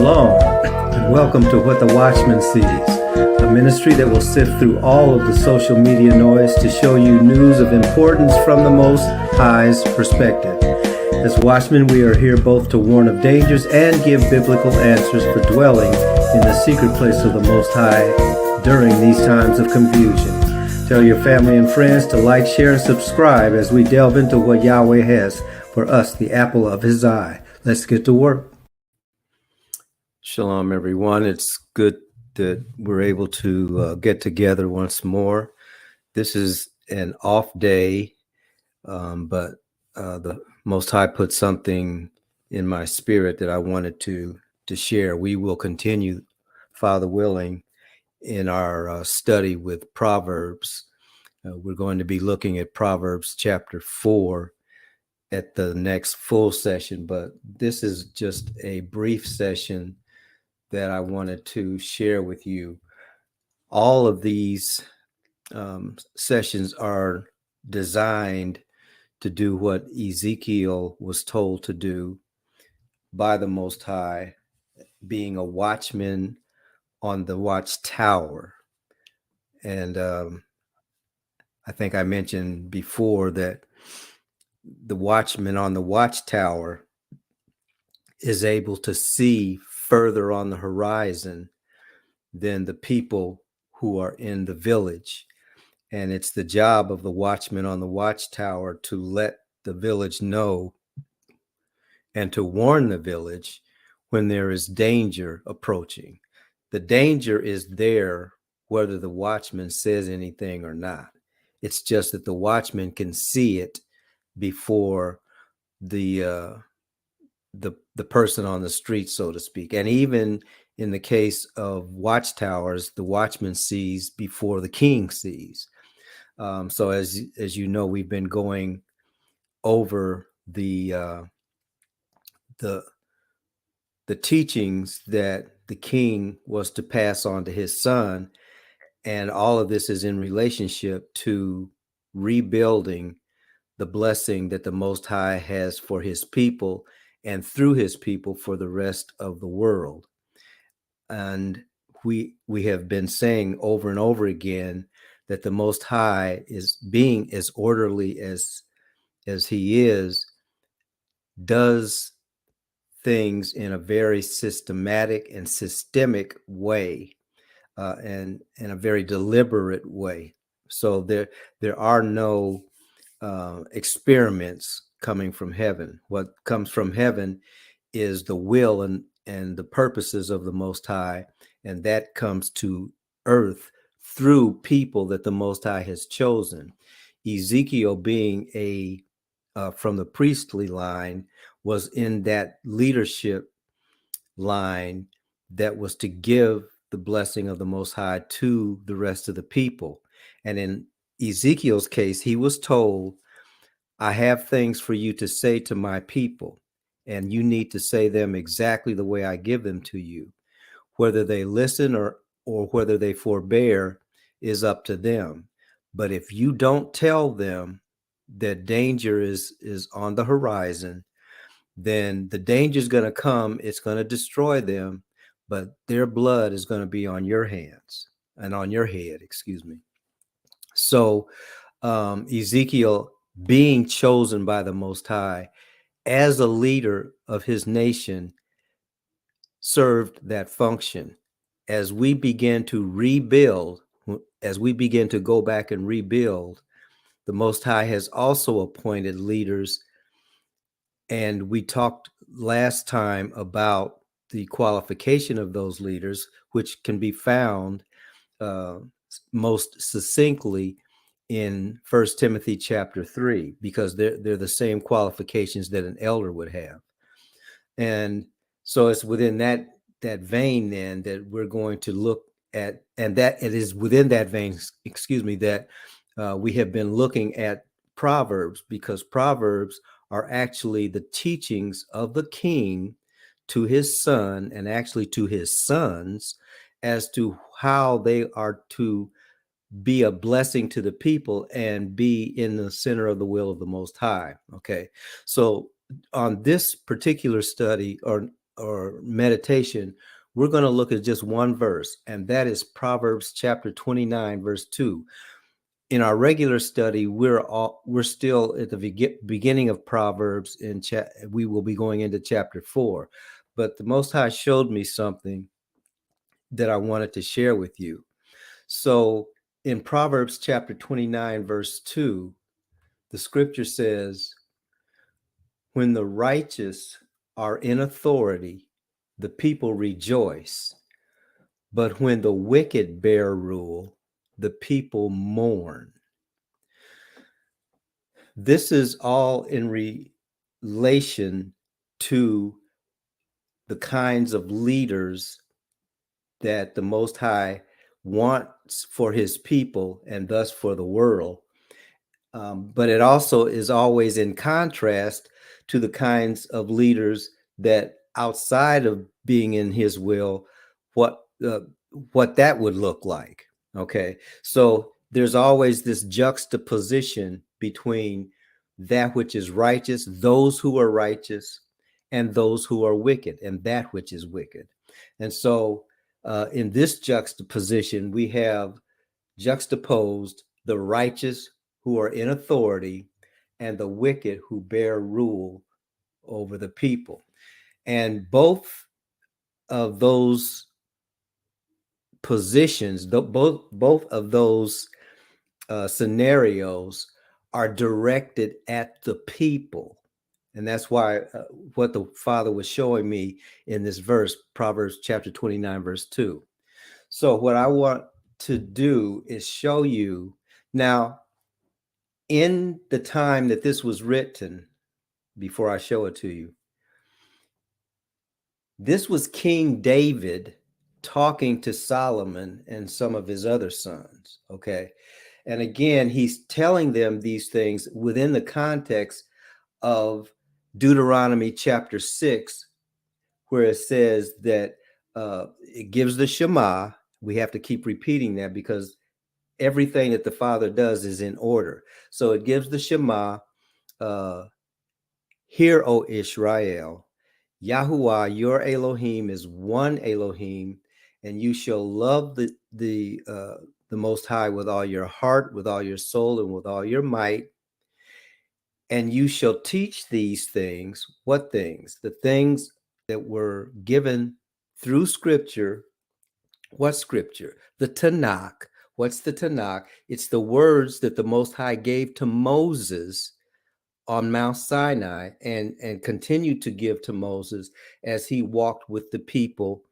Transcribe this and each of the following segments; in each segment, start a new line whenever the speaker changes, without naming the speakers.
Shalom, and welcome to What the Watchman Sees, a ministry that will sift through all of the social media noise to show you news of importance from the Most High's perspective. As watchmen, we are here both to warn of dangers and give biblical answers for dwelling in the secret place of the Most High during these times of confusion. Tell your family and friends to like, share, and subscribe as we delve into what Yahweh has for us, the apple of His eye. Let's get to work. Shalom, everyone. It's good that we're able to get together once more. This is an off day, but the Most High put something in my spirit that I wanted to share. We will continue, Father willing, in our study with Proverbs. We're going to be looking at Proverbs chapter 4 at the next full session, but this is just a brief session that I wanted to share with you. All of these sessions are designed to do what Ezekiel was told to do by the Most High, being a watchman on the watchtower. And I think I mentioned before that the watchman on the watchtower is able to see further on the horizon than the people who are in the village. And it's the job of the watchman on the watchtower to let the village know and to warn the village when there is danger approaching. The danger is there whether the watchman says anything or not. It's just that the watchman can see it before the person on the street, so to speak. And even in the case of watchtowers, the watchman sees before the king sees. So as you know, we've been going over the teachings that the king was to pass on to his son, and all of this is in relationship to rebuilding the blessing that the Most High has for his people and through his people for the rest of the world. And we have been saying over and over again that the Most High is being as orderly as he is, does things in a very systematic and systemic way, and in a very deliberate way. So there are no experiments coming from heaven. What comes from heaven is the will and the purposes of the Most High, and that comes to earth through people that the Most High has chosen. Ezekiel, being from the priestly line, was in that leadership line that was to give the blessing of the Most High to the rest of the people. And in Ezekiel's case, he was told, I have things for you to say to my people, and you need to say them exactly the way I give them to you. Whether they listen or whether they forbear is up to them. But if you don't tell them that danger is on the horizon, then the danger is going to come. It's going to destroy them, but their blood is going to be on your hands and on your head, excuse me. So Ezekiel, being chosen by the Most High as a leader of his nation, served that function. As we begin to rebuild, as we begin to go back and rebuild, the Most High has also appointed leaders. And we talked last time about the qualification of those leaders, which can be found most succinctly in 1 Timothy chapter 3, because they're the same qualifications that an elder would have. And so it's within that vein then that we're going to look at, and that it is within that vein, that we have been looking at Proverbs, because Proverbs are actually the teachings of the king to his son, and actually to his sons, as to how they are to be a blessing to the people and be in the center of the will of the Most High. Okay, so on this particular study, or or meditation, we're going to look at just one verse, and that is Proverbs chapter 29, verse 2. In our regular study, we're still at the beginning of Proverbs. We will be going into chapter 4, but the Most High showed me something that I wanted to share with you. So in Proverbs chapter 29, verse 2, the scripture says, "When the righteous are in authority, the people rejoice. But when the wicked bear rule, the people mourn." This is all in relation to the kinds of leaders that the Most High wants for his people and thus for the world. But it also is always in contrast to the kinds of leaders that outside of being in his will, what uh, what that would look like. Okay, so there's always this juxtaposition between that which is righteous, those who are righteous, and those who are wicked, and that which is wicked. And so in this juxtaposition, we have juxtaposed the righteous who are in authority and the wicked who bear rule over the people. And both of those positions, both of those scenarios are directed at the people. And that's why what the Father was showing me in this verse, Proverbs chapter 29, verse 2. So what I want to do is show you now, in the time that this was written, before I show it to you, this was King David talking to Solomon and some of his other sons. Okay. And again, he's telling them these things within the context of Deuteronomy chapter 6, where it says that it gives the Shema. We have to keep repeating that because everything that the Father does is in order. So it gives the Shema, "Hear, O Israel, Yahuwah, your Elohim is one Elohim, and you shall love the Most High with all your heart, with all your soul, and with all your might. And you shall teach these things." What things? The things that were given through Scripture. What Scripture? The Tanakh. What's the Tanakh? It's the words that the Most High gave to Moses on Mount Sinai and continued to give to Moses as he walked with the people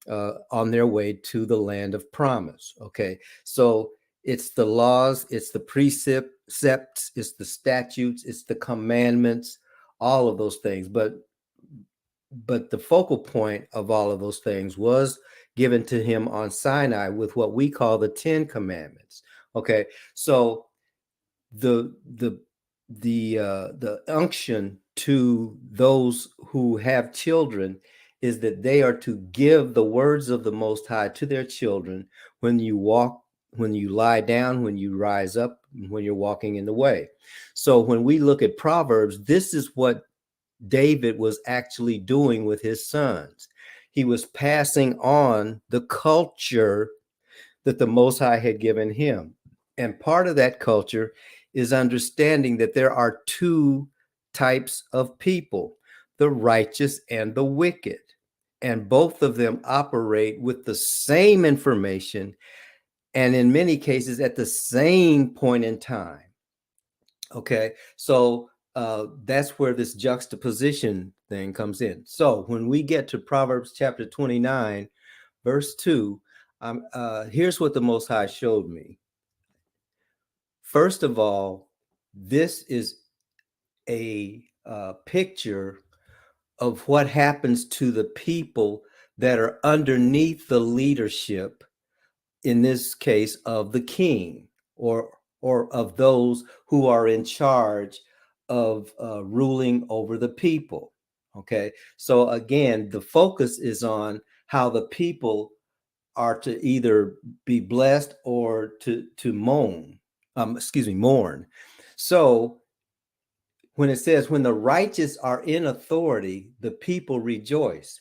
on their way to the land of promise. Okay, so it's the laws, it's the precepts, it's the statutes, it's the commandments, all of those things. But the focal point of all of those things was given to him on Sinai with what we call the 10 Commandments. Okay, so the unction to those who have children is that they are to give the words of the Most High to their children when you walk, when you lie down, when you rise up, when you're walking in the way. So when we look at Proverbs, this is what David was actually doing with his sons. He was passing on the culture that the Most High had given him. And part of that culture is understanding that there are two types of people, the righteous and the wicked. And both of them operate with the same information and in many cases at the same point in time. Okay, so that's where this juxtaposition thing comes in. So when we get to Proverbs chapter 29, verse 2, here's what the Most High showed me. First of all, this is a picture of what happens to the people that are underneath the leadership, in this case, of the king, or of those who are in charge of ruling over the people. Okay, so again, the focus is on how the people are to either be blessed or to mourn. Mourn. So when it says, when the righteous are in authority, the people rejoice.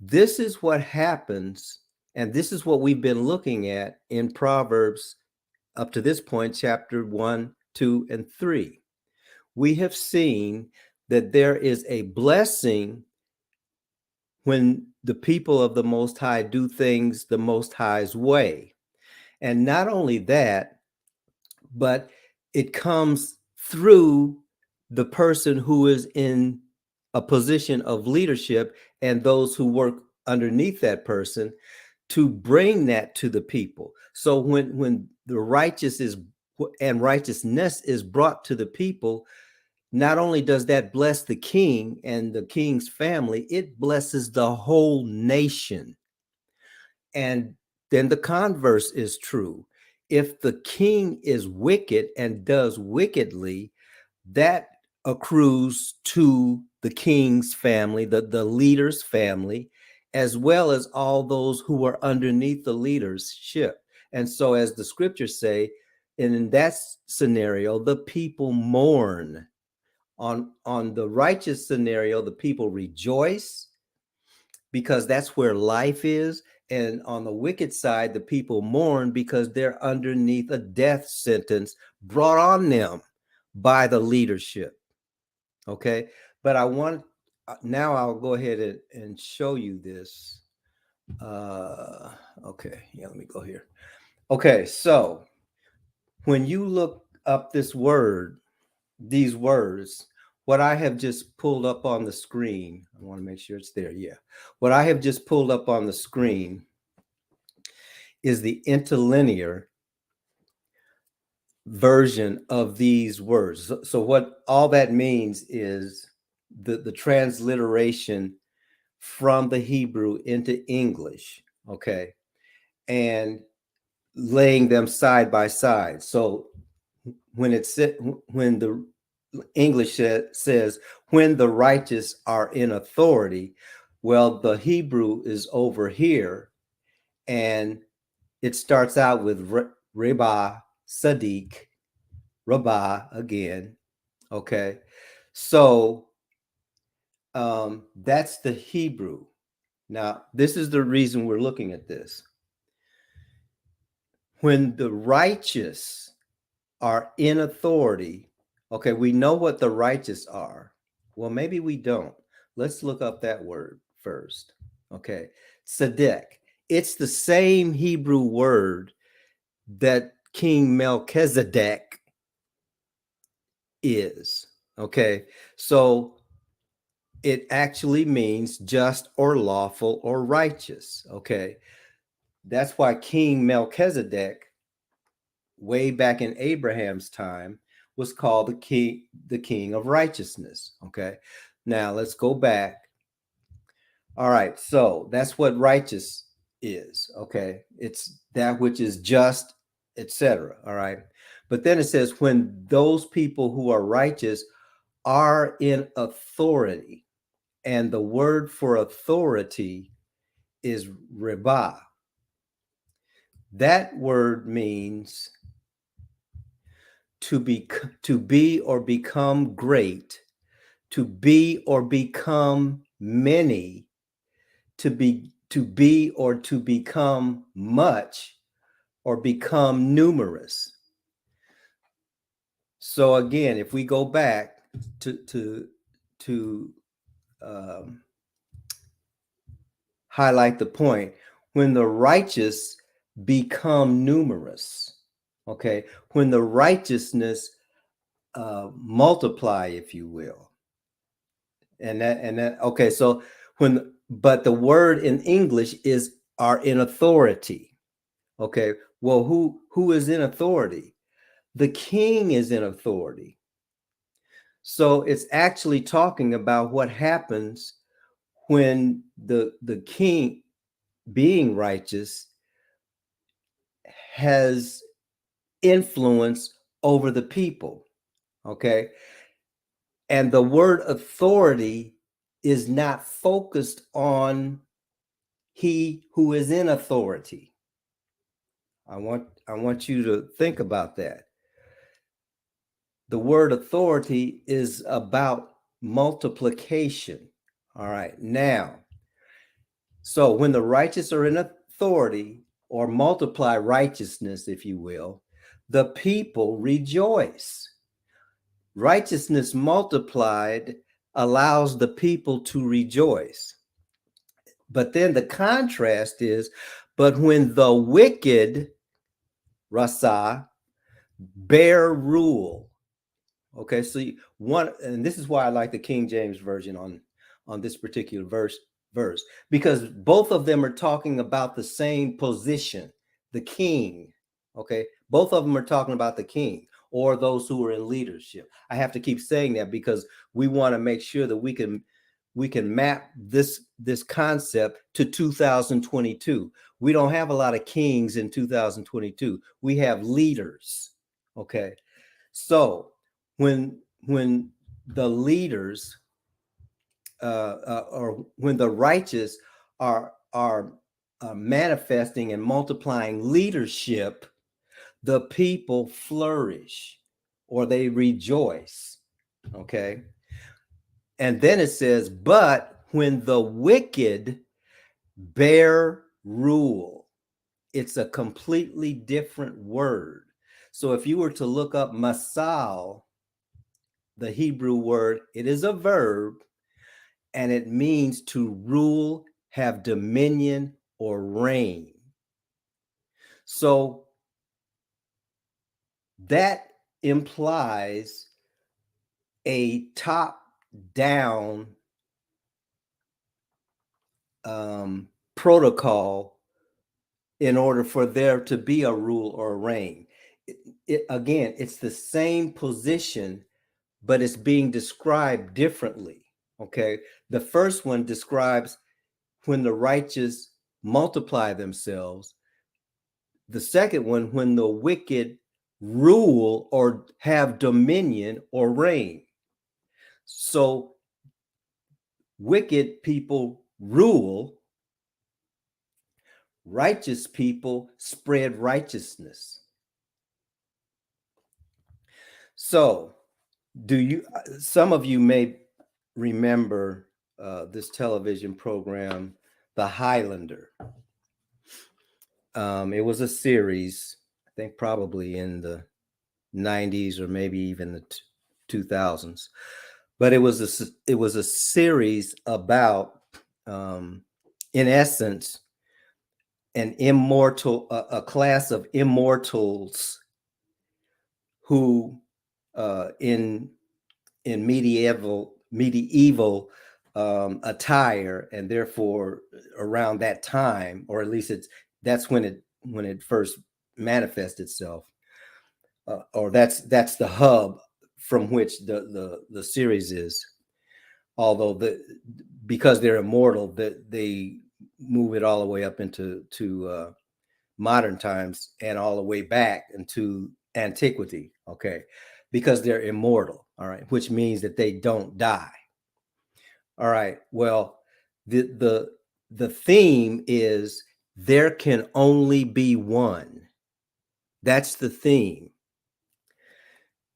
This is what happens, and this is what we've been looking at in Proverbs up to this point, chapter 1, 2, and 3. We have seen that there is a blessing when the people of the Most High do things the Most High's way. And not only that, but it comes through the person who is in a position of leadership and those who work underneath that person to bring that to the people. So when the righteous is and righteousness is brought to the people, not only does that bless the king and the king's family, it blesses the whole nation. And then the converse is true. If the king is wicked and does wickedly, that accrues to the king's family, the leader's family, as well as all those who are underneath the leadership. And so, as the scriptures say, and in that scenario, the people mourn. On the righteous scenario, the people rejoice because that's where life is. And on the wicked side, the people mourn because they're underneath a death sentence brought on them by the leadership. Okay. But I want, now I'll go ahead and show you this. Okay. Yeah, let me go here. Okay. So when you look up this word, these words, what I have just pulled up on the screen, I want to make sure it's there. Yeah. What I have just pulled up on the screen is the interlinear version of these words. So what all that means is the transliteration from the Hebrew into English, okay, and laying them side by side. So when the English says when the righteous are in authority, well, the Hebrew is over here, and it starts out with Reba, Sadiq, Rabah again. Okay. So that's the Hebrew. Now, this is the reason we're looking at this. When the righteous are in authority, okay, we know what the righteous are. Well, maybe we don't. Let's look up that word first. Okay. Tzedek. It's the same Hebrew word that King Melchizedek is. Okay. So it actually means just or lawful or righteous. Okay. That's why King Melchizedek, way back in Abraham's time, was called the king of righteousness. Okay. Now let's go back. All right. So that's what righteous is. Okay. It's that which is just, etc. All right. But then it says, when those people who are righteous are in authority, and the word for authority is rebah. That word means to be or become great, to be or become many, to be or to become much, or become numerous. So again, if we go back to highlight the point, when the righteous become numerous, okay, when the righteousness multiply, if you will, and that okay, so but the word in English is are in authority. Okay, well, who is in authority? The king is in authority. So it's actually talking about what happens when the king, being righteous, has influence over the people. Okay. And the word authority is not focused on he who is in authority. I want you to think about that. The word authority is about multiplication. All right. Now, So when the righteous are in authority or multiply righteousness, if you will, the people rejoice. Righteousness multiplied allows the people to rejoice. But then the contrast is, but when the wicked, Rasa, bear rule. Okay, so one, and this is why I like the King James version on this particular verse, because both of them are talking about the same position, the king. Okay, both of them are talking about the king or those who are in leadership. I have to keep saying that because we want to make sure that we can map this concept to 2022. We don't have a lot of kings in 2022. We have leaders. Okay, so when the leaders or when the righteous are manifesting and multiplying leadership, the people flourish or they rejoice. Okay, and then it says, but when the wicked bear rule, it's a completely different word. So if you were to look up masal, the Hebrew word, it is a verb, and it means to rule, have dominion, or reign. So that implies a top-down protocol in order for there to be a rule or a reign. Again, it's the same position, but it's being described differently. Okay, the first one describes when the righteous multiply themselves. The second one, when the wicked rule or have dominion or reign. So wicked people rule, righteous people spread righteousness. So some of you may remember this television program, The Highlander. It was a series, I think probably in the 90s or maybe even the 2000s. But it was a series about, in essence, a class of immortals who, in medieval attire, and therefore around that time, or at least that's when it first manifests itself, or that's the hub from which the series is. Although because they're immortal, that they move it all the way up into modern times and all the way back into antiquity. Okay, because they're immortal. All right, which means that they don't die. All right. Well, the theme is there can only be one. That's the theme.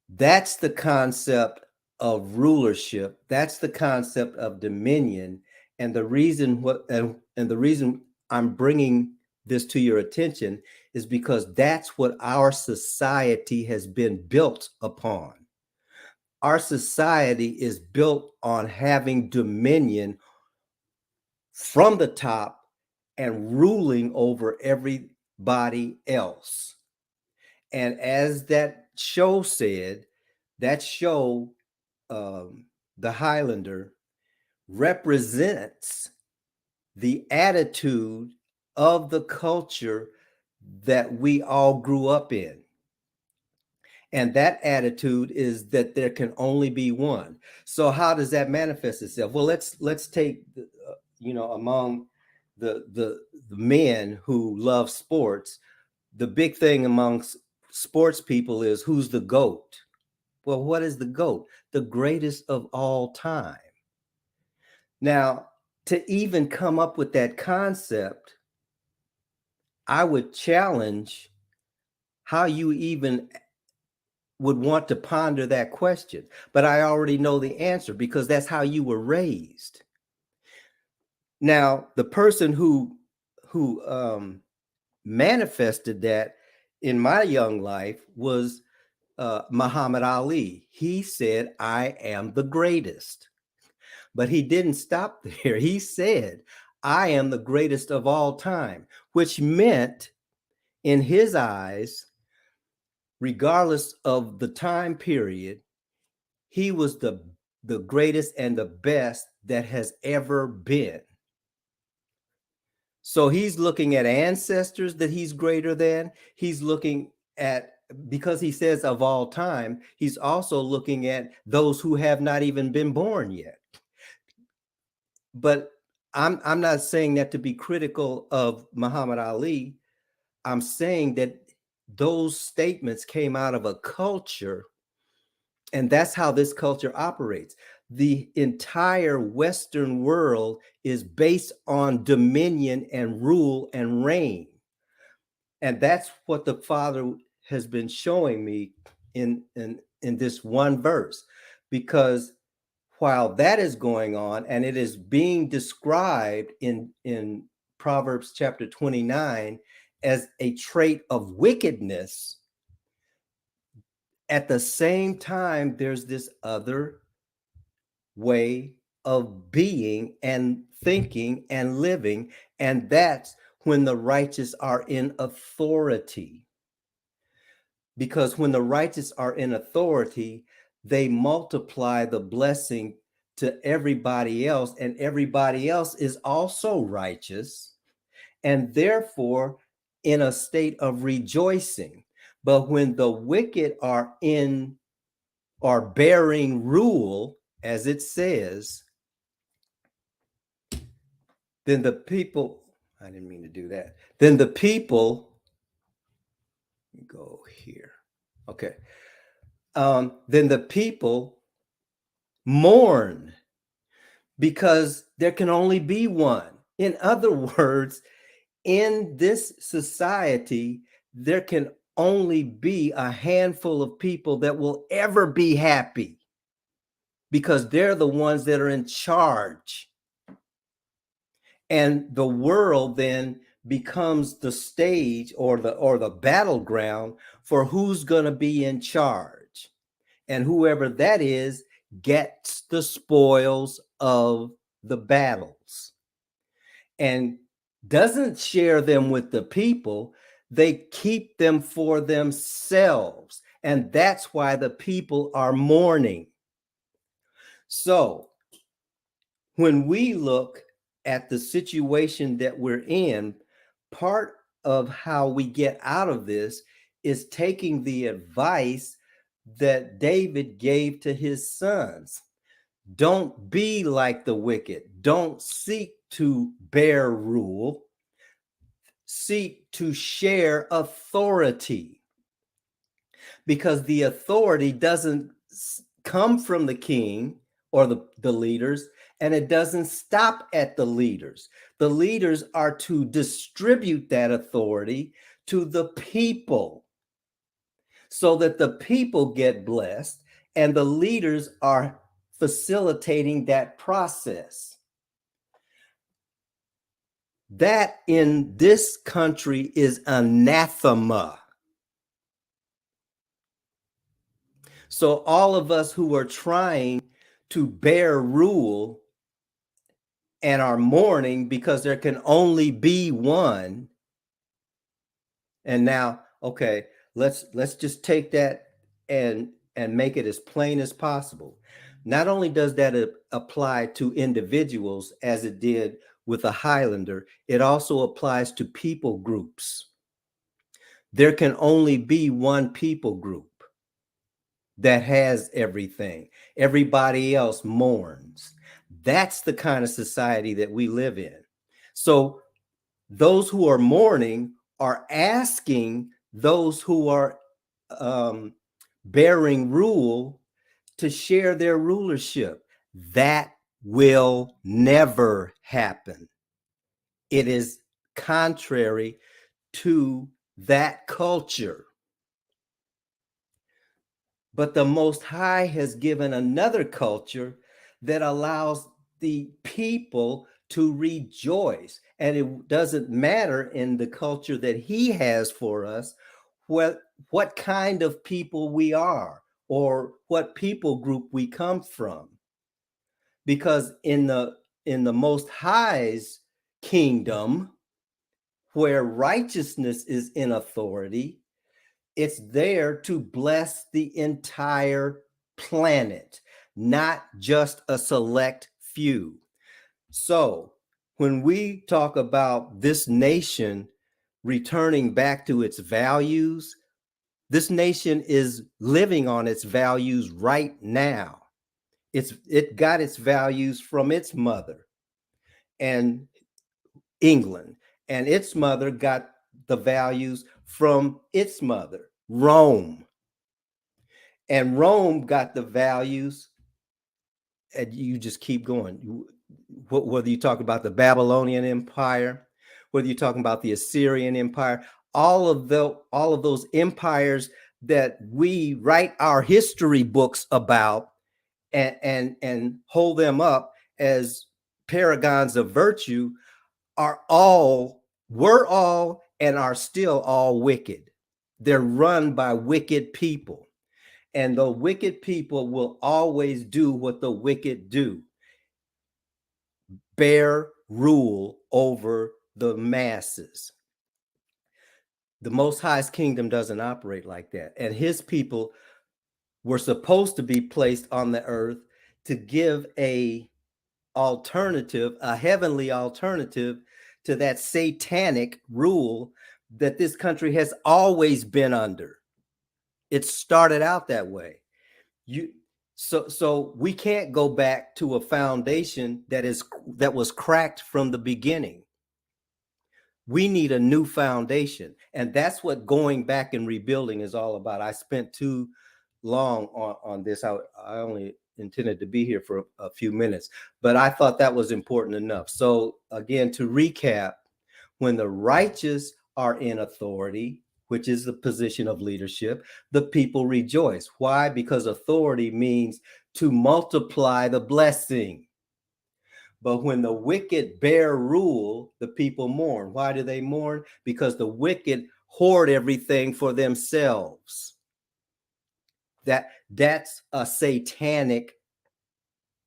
That's the concept of rulership. That's the concept of dominion. And the reason the reason I'm bringing this to your attention is because that's what our society has been built upon. Our society is built on having dominion from the top and ruling over everybody else. And as that show said, that show, The Highlander, represents the attitude of the culture that we all grew up in. And that attitude is that there can only be one. So how does that manifest itself? Well, let's take, among the men who love sports, the big thing amongst sports people is who's the GOAT. Well, what is the GOAT? The greatest of all time. Now, to even come up with that concept, I would challenge how you even would want to ponder that question. But I already know the answer because that's how you were raised. Now, the person who manifested that in my young life was Muhammad Ali. He said, "I am the greatest," but he didn't stop there. He said, "I am the greatest of all time," which meant, in his eyes, regardless of the time period, he was the greatest and the best that has ever been. So he's looking at ancestors that he's greater than. He's looking at, because he says of all time, he's also looking at those who have not even been born yet. But I'm not saying that to be critical of Muhammad Ali. I'm saying that those statements came out of a culture, and that's how this culture operates. The entire Western world is based on dominion and rule and reign. And that's what the Father has been showing me in this one verse. Because while that is going on, and it is being described in Proverbs chapter 29 as a trait of wickedness, at the same time, there's this other way of being and thinking and living, and that's when the righteous are in authority. Because when the righteous are in authority, they multiply the blessing to everybody else, and everybody else is also righteous and therefore in a state of rejoicing. But when the wicked are bearing rule, as it says, then the people, I didn't mean to do that. Then the people, go here. Okay. Then the people mourn because there can only be one. In other words, in this society, there can only be a handful of people that will ever be happy because they're the ones that are in charge. And the world then becomes the stage or the battleground for who's going to be in charge. And whoever that is gets the spoils of the battles and doesn't share them with the people. They keep them for themselves. And that's why the people are mourning. So when we look at the situation that we're in, part of how we get out of this is taking the advice that David gave to his sons. Don't be like the wicked. Don't seek to bear rule. Seek to share authority. Because the authority doesn't come from the king or the leaders, and it doesn't stop at the leaders. The leaders are to distribute that authority to the people so that the people get blessed, and the leaders are facilitating that process. That in this country is anathema. So all of us who are trying to bear rule and are mourning because there can only be one. And now, okay, let's just take that and make it as plain as possible. Not only does that apply to individuals as it did with a Highlander, it also applies to people groups. There can only be one people group that has everything. Everybody else mourns. That's the kind of society that we live in. So those who are mourning are asking those who are bearing rule to share their rulership. That will never happen. It is contrary to that culture. But the Most High has given another culture that allows the people to rejoice. And it doesn't matter in the culture that he has for us what kind of people we are or what people group we come from. Because in the Most High's kingdom, where righteousness is in authority, it's there to bless the entire planet, not just a select few. So when we talk about this nation returning back to its values, this nation is living on its values right now. It got its values from its mother, and England, and its mother got the values from its mother, Rome. And Rome got the values, and you just keep going. Whether you talk about the Babylonian Empire, whether you're talking about the Assyrian Empire, all of those empires that we write our history books about and hold them up as paragons of virtue were all and are still all wicked. They're run by wicked people. And the wicked people will always do what the wicked do: bear rule over the masses. The Most High's kingdom doesn't operate like that. And his people were supposed to be placed on the earth to give a heavenly alternative to that satanic rule that this country has always been under. It started out that way. So we can't go back to a foundation that was cracked from the beginning. We need a new foundation, and that's what going back and rebuilding is all about. I spent too long on this. I only intended to be here for a few minutes, but I thought that was important enough. So again, to recap, when the righteous are in authority, which is the position of leadership, the people rejoice. Why? Because authority means to multiply the blessing. But when the wicked bear rule, the people mourn. Why do they mourn? Because the wicked hoard everything for themselves. That's a satanic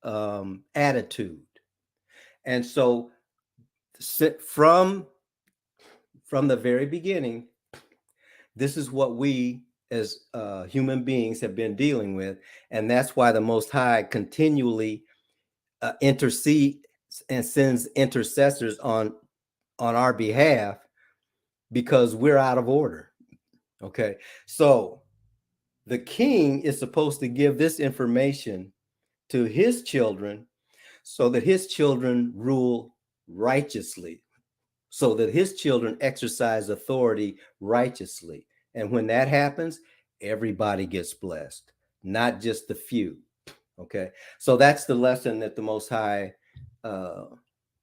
attitude. And so from the very beginning, this is what we as human beings have been dealing with. And that's why the Most High continually intercedes and sends intercessors on our behalf, because we're out of order. Okay. So the king is supposed to give this information to his children so that his children rule righteously, so that his children exercise authority righteously. And when that happens, everybody gets blessed, not just the few. Okay. So that's the lesson that the Most High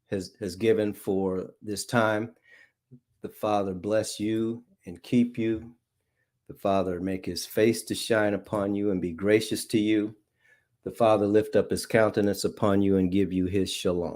has given for this time. The Father bless you and keep you. The Father make his face to shine upon you and be gracious to you. The Father lift up his countenance upon you and give you his shalom.